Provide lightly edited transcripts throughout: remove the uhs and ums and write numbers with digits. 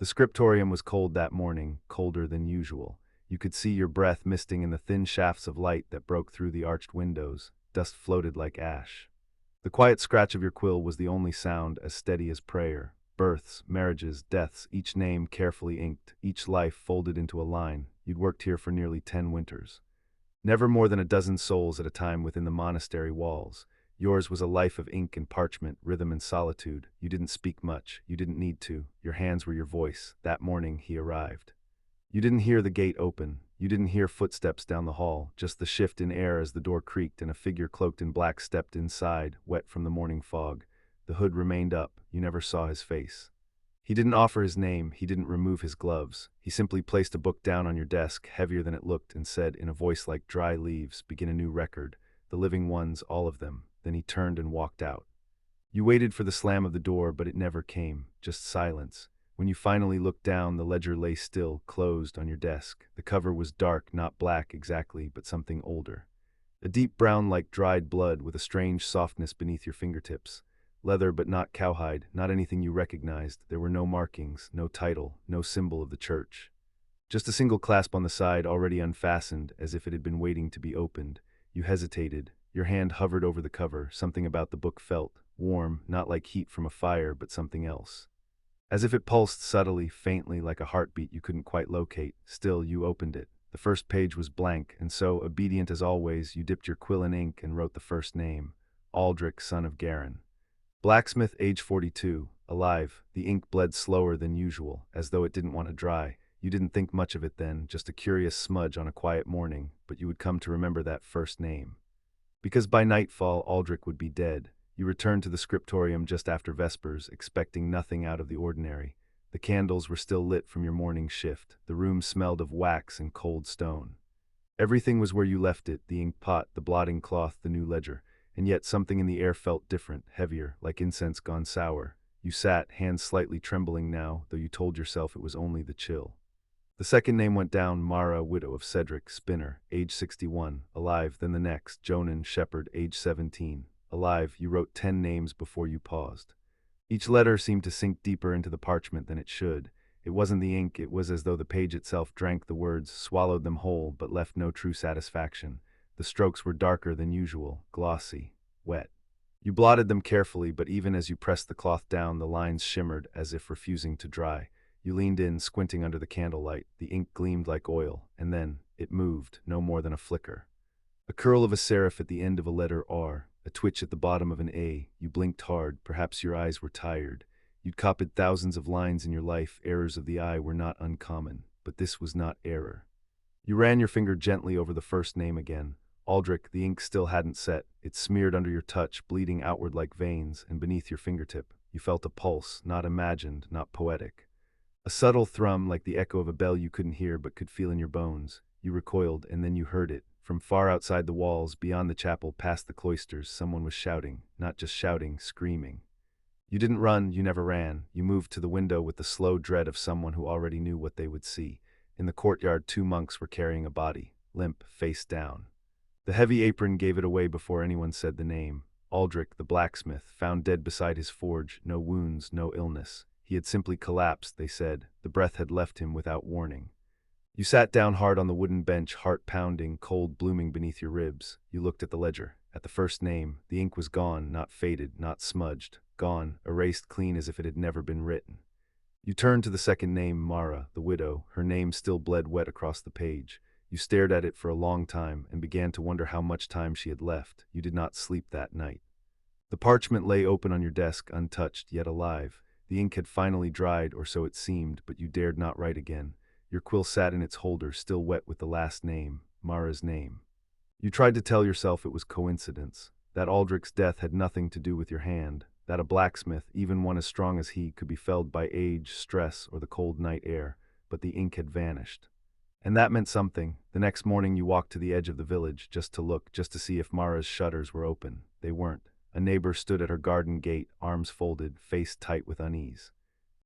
The scriptorium was cold that morning, colder than usual. You could see your breath misting in the thin shafts of light that broke through the arched windows. Dust floated like ash. The quiet scratch of your quill was the only sound, as steady as prayer. Births, marriages, deaths, each name carefully inked, each life folded into a line. You'd worked here for nearly 10 winters. Never more than a dozen souls at a time within the monastery walls. Yours was a life of ink and parchment, rhythm and solitude. You didn't speak much. You didn't need to. Your hands were your voice. That morning, he arrived. You didn't hear the gate open. You didn't hear footsteps down the hall, just the shift in air as the door creaked and a figure cloaked in black stepped inside, wet from the morning fog. The hood remained up. You never saw his face. He didn't offer his name. He didn't remove his gloves. He simply placed a book down on your desk, heavier than it looked, and said, in a voice like dry leaves, "Begin a new record. The living ones, all of them." Then he turned and walked out. You waited for the slam of the door, but it never came, just silence. When you finally looked down, the ledger lay still, closed, on your desk. The cover was dark, not black exactly, but something older. A deep brown like dried blood with a strange softness beneath your fingertips. Leather but not cowhide, not anything you recognized. There were no markings, no title, no symbol of the church. Just a single clasp on the side, already unfastened, as if it had been waiting to be opened. You hesitated. Your hand hovered over the cover. Something about the book felt warm, not like heat from a fire, but something else. As if it pulsed subtly, faintly, like a heartbeat you couldn't quite locate. Still, you opened it. The first page was blank, and so, obedient as always, you dipped your quill in ink and wrote the first name. Aldrich, son of Garin. Blacksmith, age 42, alive. The ink bled slower than usual, as though it didn't want to dry. You didn't think much of it then, just a curious smudge on a quiet morning, but you would come to remember that first name. Because by nightfall, Aldrich would be dead. You returned to the scriptorium just after Vespers, expecting nothing out of the ordinary. The candles were still lit from your morning shift. The room smelled of wax and cold stone. Everything was where you left it, the ink pot, the blotting cloth, the new ledger. And yet something in the air felt different, heavier, like incense gone sour. You sat, hands slightly trembling now, though you told yourself it was only the chill. The second name went down, Mara, widow of Cedric, spinner, age 61, alive. Then the next, Jonan, shepherd, age 17, alive. You wrote 10 names before you paused. Each letter seemed to sink deeper into the parchment than it should. It wasn't the ink, it was as though the page itself drank the words, swallowed them whole, but left no true satisfaction. The strokes were darker than usual, glossy, wet. You blotted them carefully, but even as you pressed the cloth down, the lines shimmered as if refusing to dry. You leaned in, squinting under the candlelight. The ink gleamed like oil, and then it moved, no more than a flicker. A curl of a serif at the end of a letter R, a twitch at the bottom of an A. You blinked hard, perhaps your eyes were tired. You'd copied thousands of lines in your life. Errors of the eye were not uncommon, but this was not error. You ran your finger gently over the first name again. Aldrich. The ink still hadn't set. It smeared under your touch, bleeding outward like veins, and beneath your fingertip, you felt a pulse, not imagined, not poetic. A subtle thrum, like the echo of a bell you couldn't hear but could feel in your bones. You recoiled, and then you heard it. From far outside the walls, beyond the chapel, past the cloisters, someone was shouting. Not just shouting, screaming. You didn't run, you never ran. You moved to the window with the slow dread of someone who already knew what they would see. In the courtyard, 2 monks were carrying a body, limp, face down. The heavy apron gave it away before anyone said the name. Aldrich, the blacksmith, found dead beside his forge, no wounds, no illness. He had simply collapsed, they said. The breath had left him without warning. You sat down hard on the wooden bench, heart pounding, cold blooming beneath your ribs. You looked at the ledger. At the first name, the ink was gone, not faded, not smudged. Gone, erased clean as if it had never been written. You turned to the second name, Mara, the widow. Her name still bled wet across the page. You stared at it for a long time and began to wonder how much time she had left. You did not sleep that night. The parchment lay open on your desk, untouched, yet alive. The ink had finally dried, or so it seemed, but you dared not write again. Your quill sat in its holder, still wet with the last name, Mara's name. You tried to tell yourself it was coincidence, that Aldrich's death had nothing to do with your hand, that a blacksmith, even one as strong as he, could be felled by age, stress, or the cold night air, but the ink had vanished. And that meant something. The next morning you walked to the edge of the village, just to look, just to see if Mara's shutters were open. They weren't. A neighbor stood at her garden gate, arms folded, face tight with unease.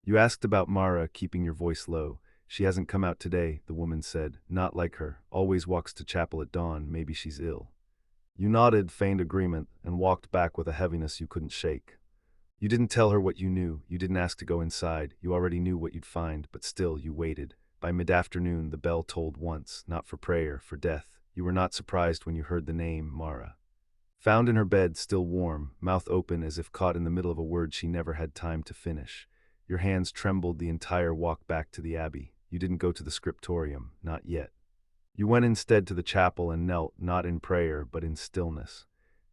You asked about Mara, keeping your voice low. She hasn't come out today, the woman said. Not like her. Always walks to chapel at dawn. Maybe she's ill. You nodded, feigned agreement, and walked back with a heaviness you couldn't shake. You didn't tell her what you knew, you didn't ask to go inside, you already knew what you'd find, but still you waited. By mid-afternoon the bell tolled once, not for prayer, for death. You were not surprised when you heard the name, Mara. Found in her bed, still warm, mouth open as if caught in the middle of a word she never had time to finish. Your hands trembled the entire walk back to the abbey. You didn't go to the scriptorium, not yet. You went instead to the chapel and knelt, not in prayer, but in stillness.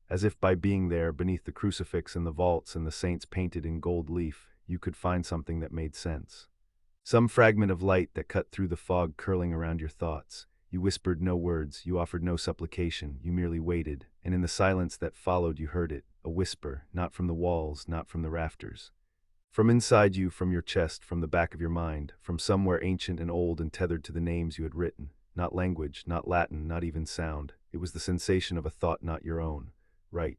As if by being there, beneath the crucifix and the vaults and the saints painted in gold leaf, you could find something that made sense. Some fragment of light that cut through the fog curling around your thoughts. You whispered no words, you offered no supplication, you merely waited, and in the silence that followed you heard it, a whisper, not from the walls, not from the rafters. From inside you, from your chest, from the back of your mind, from somewhere ancient and old and tethered to the names you had written. Not language, not Latin, not even sound. It was the sensation of a thought not your own. Right.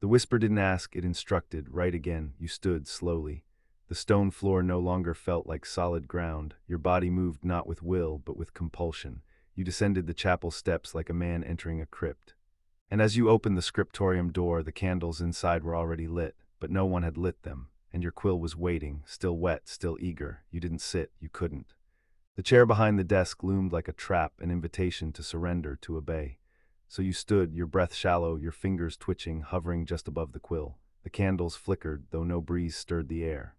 The whisper didn't ask, it instructed. Right again. You stood slowly. The stone floor no longer felt like solid ground. Your body moved not with will, but with compulsion. You descended the chapel steps like a man entering a crypt. And as you opened the scriptorium door, the candles inside were already lit, but no one had lit them, and your quill was waiting, still wet, still eager. You didn't sit, you couldn't. The chair behind the desk loomed like a trap, an invitation to surrender, to obey. So you stood, your breath shallow, your fingers twitching, hovering just above the quill. The candles flickered, though no breeze stirred the air.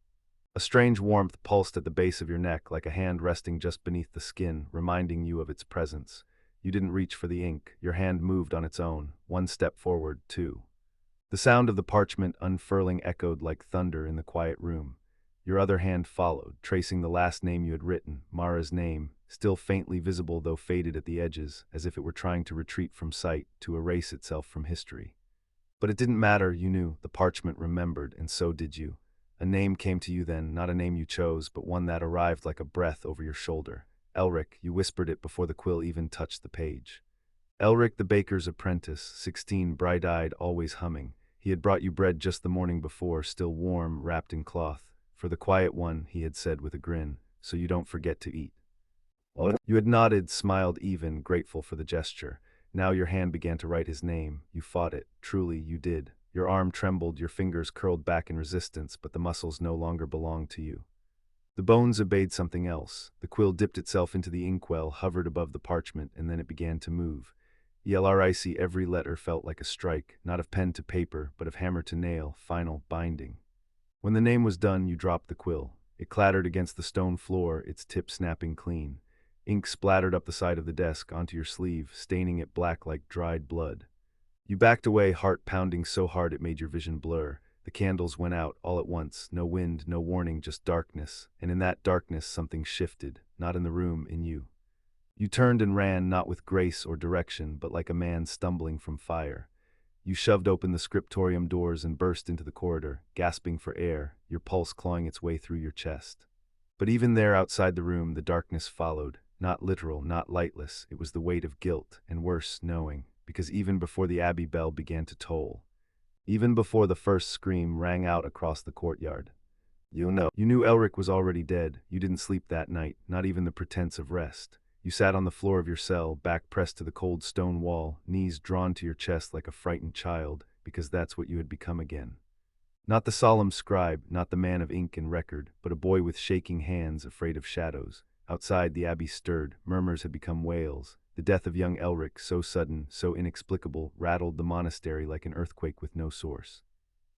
A strange warmth pulsed at the base of your neck, like a hand resting just beneath the skin, reminding you of its presence. You didn't reach for the ink, your hand moved on its own, one step forward, two. The sound of the parchment unfurling echoed like thunder in the quiet room. Your other hand followed, tracing the last name you had written, Mara's name, still faintly visible though faded at the edges, as if it were trying to retreat from sight, to erase itself from history. But it didn't matter, you knew, the parchment remembered, and so did you. A name came to you then, not a name you chose, but one that arrived like a breath over your shoulder. Elric, you whispered it before the quill even touched the page. Elric the baker's apprentice, 16, bright-eyed, always humming. He had brought you bread just the morning before, still warm, wrapped in cloth. For the quiet one, he had said with a grin, so you don't forget to eat. You had nodded, smiled even, grateful for the gesture. Now your hand began to write his name. You fought it. Truly, you did. Your arm trembled, your fingers curled back in resistance, but the muscles no longer belonged to you. The bones obeyed something else. The quill dipped itself into the inkwell, hovered above the parchment, and then it began to move. ELRIC, every letter felt like a strike, not of pen to paper, but of hammer to nail, final, binding. When the name was done, you dropped the quill. It clattered against the stone floor, its tip snapping clean. Ink splattered up the side of the desk, onto your sleeve, staining it black like dried blood. You backed away, heart pounding so hard it made your vision blur. The candles went out, all at once, no wind, no warning, just darkness, and in that darkness something shifted, not in the room, in you. You turned and ran, not with grace or direction, but like a man stumbling from fire. You shoved open the scriptorium doors and burst into the corridor, gasping for air, your pulse clawing its way through your chest. But even there outside the room, the darkness followed, not literal, not lightless, it was the weight of guilt, and worse, knowing, because even before the abbey bell began to toll, even before the first scream rang out across the courtyard, you knew Elric was already dead. You didn't sleep that night, not even the pretense of rest. You sat on the floor of your cell, back pressed to the cold stone wall, knees drawn to your chest like a frightened child, because that's what you had become again. Not the solemn scribe, not the man of ink and record, but a boy with shaking hands, afraid of shadows. Outside, the abbey stirred, murmurs had become wails. The death of young Elric, so sudden, so inexplicable, rattled the monastery like an earthquake with no source.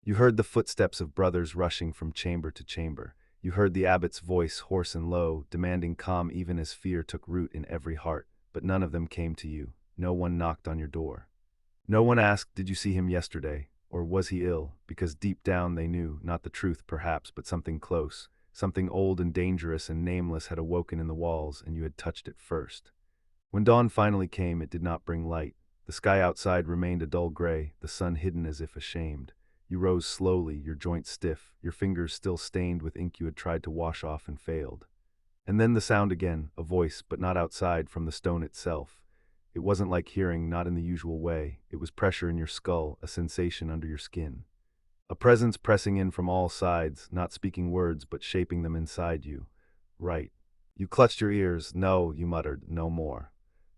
You heard the footsteps of brothers rushing from chamber to chamber. You heard the abbot's voice, hoarse and low, demanding calm even as fear took root in every heart, but none of them came to you. No one knocked on your door. No one asked, did you see him yesterday? Or was he ill? Because deep down they knew, not the truth perhaps, but something close, something old and dangerous and nameless had awoken in the walls, and you had touched it first. When dawn finally came, it did not bring light. The sky outside remained a dull gray, the sun hidden as if ashamed. You rose slowly, your joints stiff, your fingers still stained with ink you had tried to wash off and failed. And then the sound again, a voice, but not outside, from the stone itself. It wasn't like hearing, not in the usual way. It was pressure in your skull, a sensation under your skin. A presence pressing in from all sides, not speaking words, but shaping them inside you. Right. You clutched your ears. No, you muttered, no more.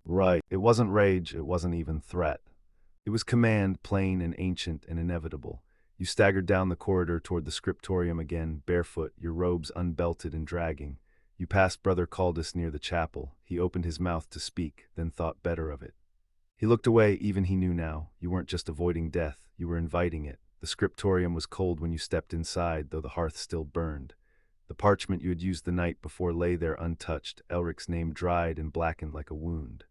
Right. It wasn't rage, it wasn't even threat. It was command, plain and ancient and inevitable. You staggered down the corridor toward the scriptorium again, barefoot, your robes unbelted and dragging. You passed Brother Caldus near the chapel. He opened his mouth to speak, then thought better of it. He looked away, even he knew now. You weren't just avoiding death, you were inviting it. The scriptorium was cold when you stepped inside, though the hearth still burned. The parchment you had used the night before lay there untouched, Elric's name dried and blackened like a wound.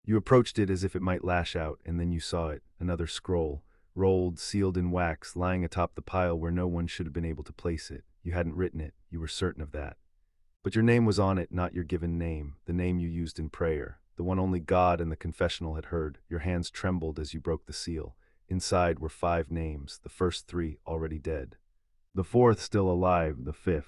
You approached it as if it might lash out, and then you saw it, another scroll, rolled, sealed in wax, lying atop the pile where no one should have been able to place it. You hadn't written it, you were certain of that. But your name was on it, not your given name, the name you used in prayer, the one only God and the confessional had heard. Your hands trembled as you broke the seal. Inside were 5 names, the first 3 already dead. The 4th still alive, the 5th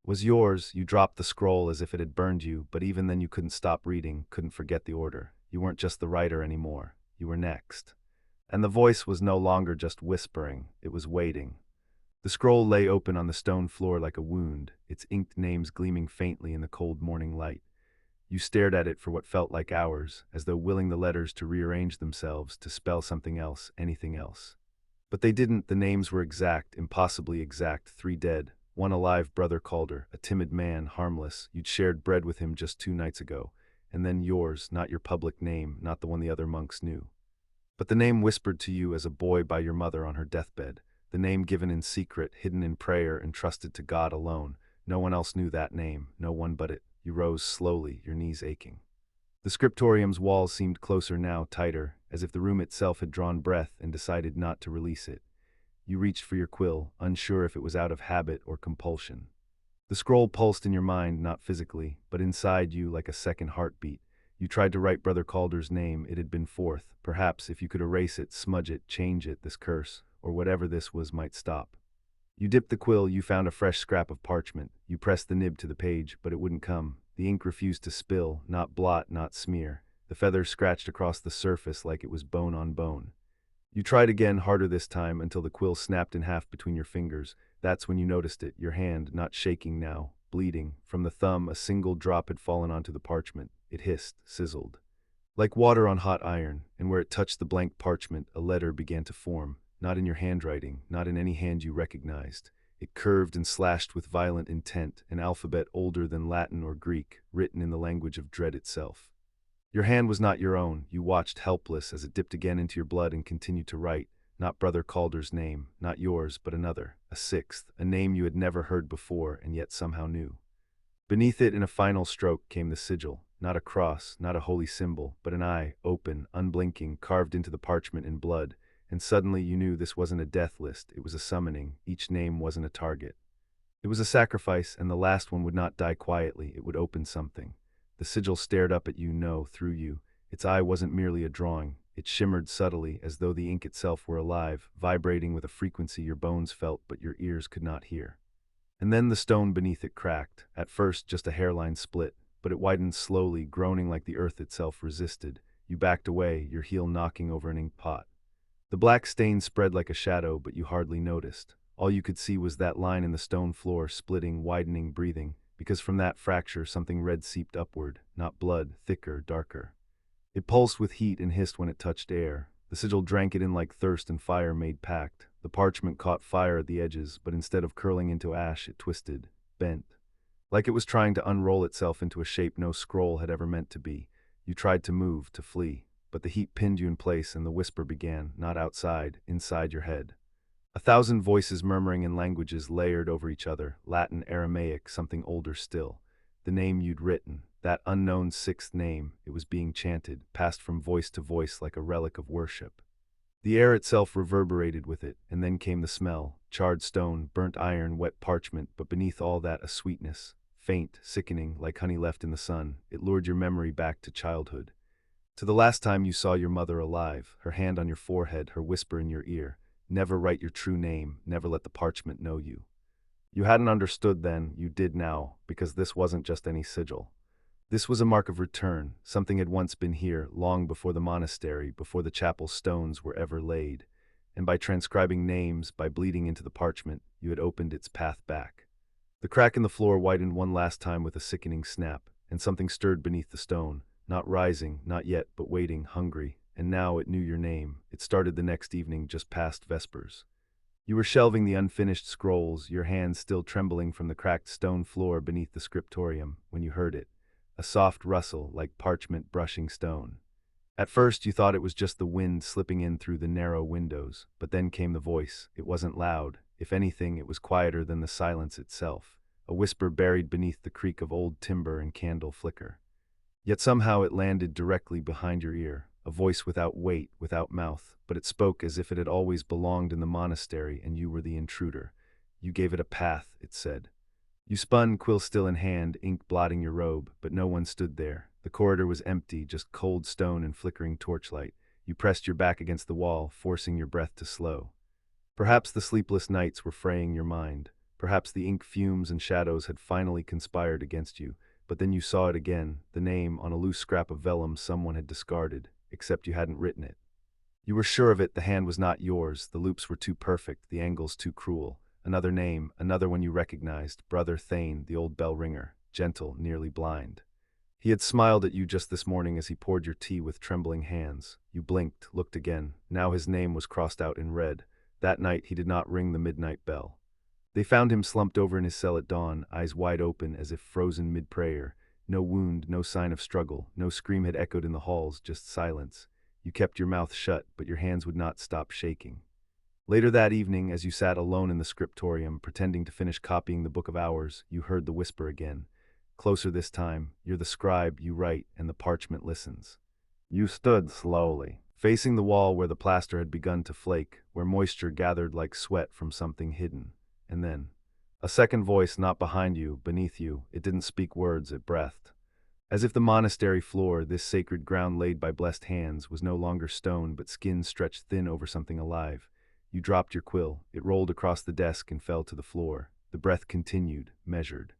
was yours. You dropped the scroll as if it had burned you, but even then you couldn't stop reading, couldn't forget the order. You weren't just the writer anymore. You were next. And the voice was no longer just whispering, it was waiting. The scroll lay open on the stone floor like a wound, its inked names gleaming faintly in the cold morning light. You stared at it for what felt like hours, as though willing the letters to rearrange themselves, to spell something else, anything else. But they didn't. The names were exact, impossibly exact. 3 dead, 1 alive, Brother Calder, a timid man, harmless. You'd shared bread with him just 2 nights ago. And then yours, not your public name, not the one the other monks knew. But the name whispered to you as a boy by your mother on her deathbed. The name given in secret, hidden in prayer, entrusted to God alone. No one else knew that name, no one but it. You rose slowly, your knees aching. The scriptorium's walls seemed closer now, tighter, as if the room itself had drawn breath and decided not to release it. You reached for your quill, unsure if it was out of habit or compulsion. The scroll pulsed in your mind, not physically, but inside you like a second heartbeat. You tried to write Brother Calder's name. It had been 4th. Perhaps if you could erase it, smudge it, change it, this curse, or whatever this was, might stop. You dipped the quill, you found a fresh scrap of parchment. You pressed the nib to the page, but it wouldn't come. The ink refused to spill, not blot, not smear. The feathers scratched across the surface like it was bone on bone. You tried again, harder this time, until the quill snapped in half between your fingers. That's when you noticed it, your hand, not shaking now, bleeding. From the thumb, a single drop had fallen onto the parchment. It hissed, sizzled. Like water on hot iron, and where it touched the blank parchment, a letter began to form. Not in your handwriting, not in any hand you recognized. It curved and slashed with violent intent, an alphabet older than Latin or Greek, written in the language of dread itself. Your hand was not your own. You watched helpless as it dipped again into your blood and continued to write. Not Brother Calder's name, not yours, but another, a 6th, a name you had never heard before and yet somehow knew. Beneath it, in a final stroke, came the sigil, not a cross, not a holy symbol, but an eye, open, unblinking, carved into the parchment in blood. And suddenly you knew this wasn't a death list, it was a summoning. Each name wasn't a target. It was a sacrifice, and the last one would not die quietly, it would open something. The sigil stared up at you, no, through you. Its eye wasn't merely a drawing. It shimmered subtly, as though the ink itself were alive, vibrating with a frequency your bones felt but your ears could not hear. And then the stone beneath it cracked, at first just a hairline split, but it widened slowly, groaning like the earth itself resisted. You backed away, your heel knocking over an ink pot. The black stain spread like a shadow, but you hardly noticed. All you could see was that line in the stone floor, splitting, widening, breathing, because from that fracture something red seeped upward, not blood, thicker, darker. It pulsed with heat and hissed when it touched air. The sigil drank it in like thirst and fire made pact. The parchment caught fire at the edges, but instead of curling into ash, it twisted, bent. Like it was trying to unroll itself into a shape no scroll had ever meant to be. You tried to move, to flee, but the heat pinned you in place and the whisper began, not outside, inside your head. 1,000 voices murmuring in languages layered over each other, Latin, Aramaic, something older still. The name you'd written, that unknown 6th name, it was being chanted, passed from voice to voice like a relic of worship. The air itself reverberated with it, and then came the smell, charred stone, burnt iron, wet parchment, but beneath all that a sweetness, faint, sickening, like honey left in the sun. It lured your memory back to childhood. To the last time you saw your mother alive, her hand on your forehead, her whisper in your ear. Never write your true name, never let the parchment know you. You hadn't understood then, you did now, because this wasn't just any sigil. This was a mark of return. Something had once been here, long before the monastery, before the chapel stones were ever laid. And by transcribing names, by bleeding into the parchment, you had opened its path back. The crack in the floor widened one last time with a sickening snap, and something stirred beneath the stone, not rising, not yet, but waiting, hungry. And now it knew your name. It started the next evening, just past vespers. You were shelving the unfinished scrolls, your hands still trembling from the cracked stone floor beneath the scriptorium, when you heard it, a soft rustle like parchment brushing stone. At first you thought it was just the wind slipping in through the narrow windows, but then came the voice. It wasn't loud. If anything, it was quieter than the silence itself, a whisper buried beneath the creak of old timber and candle flicker. Yet somehow it landed directly behind your ear, a voice without weight, without mouth, but it spoke as if it had always belonged in the monastery and you were the intruder. You gave it a path, it said. You spun, quill still in hand, ink blotting your robe, but no one stood there. The corridor was empty, just cold stone and flickering torchlight. You pressed your back against the wall, forcing your breath to slow. Perhaps the sleepless nights were fraying your mind. Perhaps the ink fumes and shadows had finally conspired against you. But then you saw it again, the name on a loose scrap of vellum someone had discarded, except you hadn't written it. You were sure of it, the hand was not yours, the loops were too perfect, the angles too cruel. Another name, another one you recognized, Brother Thane, the old bell ringer, gentle, nearly blind. He had smiled at you just this morning as he poured your tea with trembling hands. You blinked, looked again. Now his name was crossed out in red. That night he did not ring the midnight bell. They found him slumped over in his cell at dawn, eyes wide open as if frozen mid-prayer. No wound, no sign of struggle, no scream had echoed in the halls, just silence. You kept your mouth shut, but your hands would not stop shaking. Later that evening, as you sat alone in the scriptorium, pretending to finish copying the Book of Hours, you heard the whisper again. Closer this time. You're the scribe, you write, and the parchment listens. You stood slowly, facing the wall where the plaster had begun to flake, where moisture gathered like sweat from something hidden. And then, a second voice not behind you, beneath you, it didn't speak words, it breathed. As if the monastery floor, this sacred ground laid by blessed hands, was no longer stone but skin stretched thin over something alive. You dropped your quill, it rolled across the desk and fell to the floor. The breath continued, measured.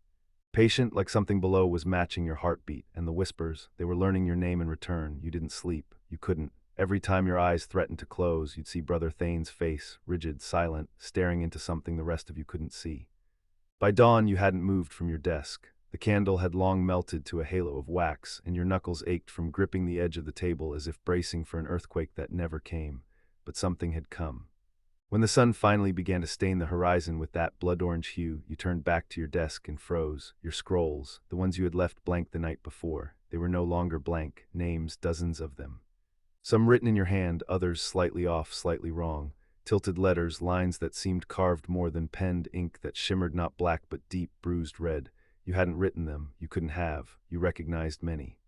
Patient, like something below was matching your heartbeat, and the whispers, they were learning your name in return. You didn't sleep, you couldn't. Every time your eyes threatened to close, you'd see Brother Thane's face, rigid, silent, staring into something the rest of you couldn't see. By dawn, you hadn't moved from your desk. The candle had long melted to a halo of wax, and your knuckles ached from gripping the edge of the table as if bracing for an earthquake that never came. But something had come. When the sun finally began to stain the horizon with that blood-orange hue, you turned back to your desk and froze. Your scrolls, the ones you had left blank the night before, they were no longer blank, names, dozens of them. Some written in your hand, others slightly off, slightly wrong. Tilted letters, lines that seemed carved more than penned, ink that shimmered not black but deep, bruised red. You hadn't written them, you couldn't have. You recognized many.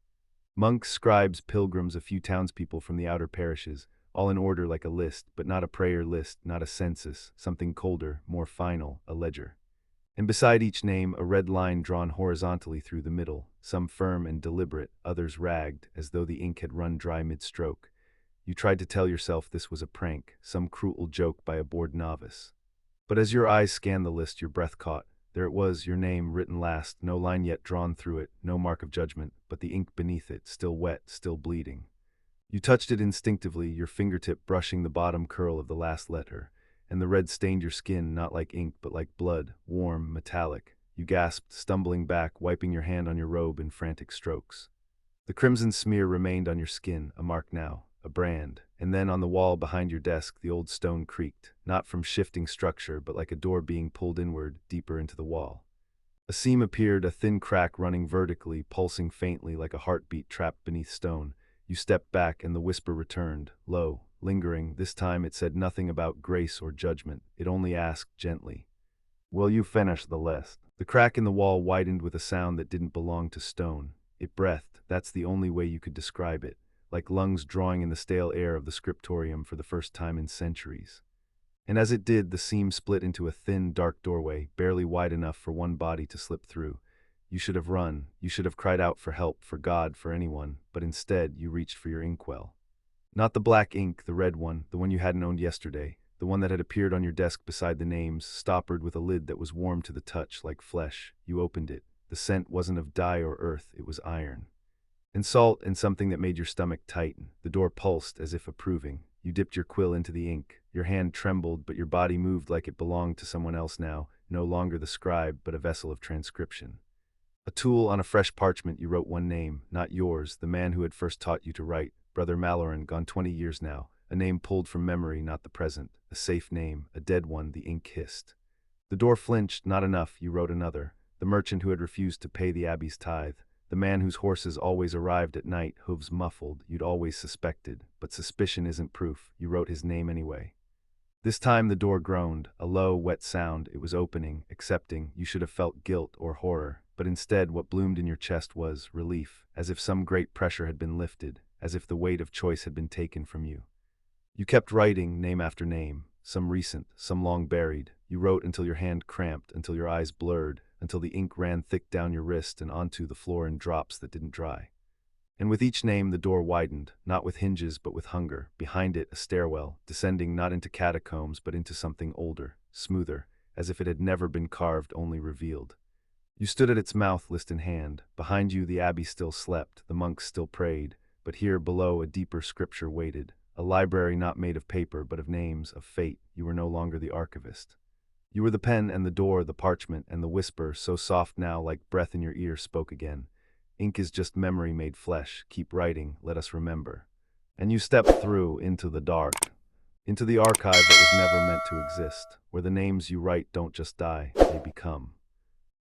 Monks, scribes, pilgrims, a few townspeople from the outer parishes, all in order like a list, but not a prayer list, not a census, something colder, more final, a ledger. And beside each name, a red line drawn horizontally through the middle, some firm and deliberate, others ragged, as though the ink had run dry mid-stroke. You tried to tell yourself this was a prank, some cruel joke by a bored novice. But as your eyes scanned the list, your breath caught. There it was, your name written last, no line yet drawn through it, no mark of judgment, but the ink beneath it, still wet, still bleeding. You touched it instinctively, your fingertip brushing the bottom curl of the last letter, and the red stained your skin, not like ink but like blood, warm, metallic. You gasped, stumbling back, wiping your hand on your robe in frantic strokes. The crimson smear remained on your skin, a mark now, a brand, and then on the wall behind your desk the old stone creaked, not from shifting structure but like a door being pulled inward, deeper into the wall. A seam appeared, a thin crack running vertically, pulsing faintly like a heartbeat trapped beneath stone. You stepped back and the whisper returned, low, lingering. This time it said nothing about grace or judgment. It only asked gently, "Will you finish the list?" The crack in the wall widened with a sound that didn't belong to stone. It breathed, that's the only way you could describe it, like lungs drawing in the stale air of the scriptorium for the first time in centuries. And as it did, the seam split into a thin, dark doorway, barely wide enough for one body to slip through. You should have run, you should have cried out for help, for God, for anyone, but instead you reached for your inkwell. Not the black ink, the red one, the one you hadn't owned yesterday, the one that had appeared on your desk beside the names, stoppered with a lid that was warm to the touch, like flesh. You opened it. The scent wasn't of dye or earth, it was iron. And salt, and something that made your stomach tighten. The door pulsed as if approving. You dipped your quill into the ink. Your hand trembled, but your body moved like it belonged to someone else now, no longer the scribe, but a vessel of transcription. A tool on a fresh parchment, you wrote one name, not yours, the man who had first taught you to write, Brother Malloran, gone 20 years now, a name pulled from memory, not the present, a safe name, a dead one, the ink hissed. The door flinched. Not enough, you wrote another. The merchant who had refused to pay the abbey's tithe. The man whose horses always arrived at night, hooves muffled, you'd always suspected. But suspicion isn't proof, you wrote his name anyway. This time the door groaned, a low, wet sound. It was opening, accepting. You should have felt guilt or horror. But instead, what bloomed in your chest was relief, as if some great pressure had been lifted, as if the weight of choice had been taken from you. You kept writing, name after name, some recent, some long buried. You wrote until your hand cramped, until your eyes blurred, until the ink ran thick down your wrist and onto the floor in drops that didn't dry. And with each name the door widened, not with hinges but with hunger. Behind it a stairwell, descending not into catacombs but into something older, smoother, as if it had never been carved, only revealed. You stood at its mouth, list in hand. Behind you the abbey still slept, the monks still prayed, but here below a deeper scripture waited. A library not made of paper but of names, of fate. You were no longer the archivist. You were the pen and the door, the parchment and the whisper, so soft now like breath in your ear, spoke again. Ink is just memory made flesh. Keep writing, let us remember. And you stepped through into the dark, into the archive that was never meant to exist, where the names you write don't just die, they become.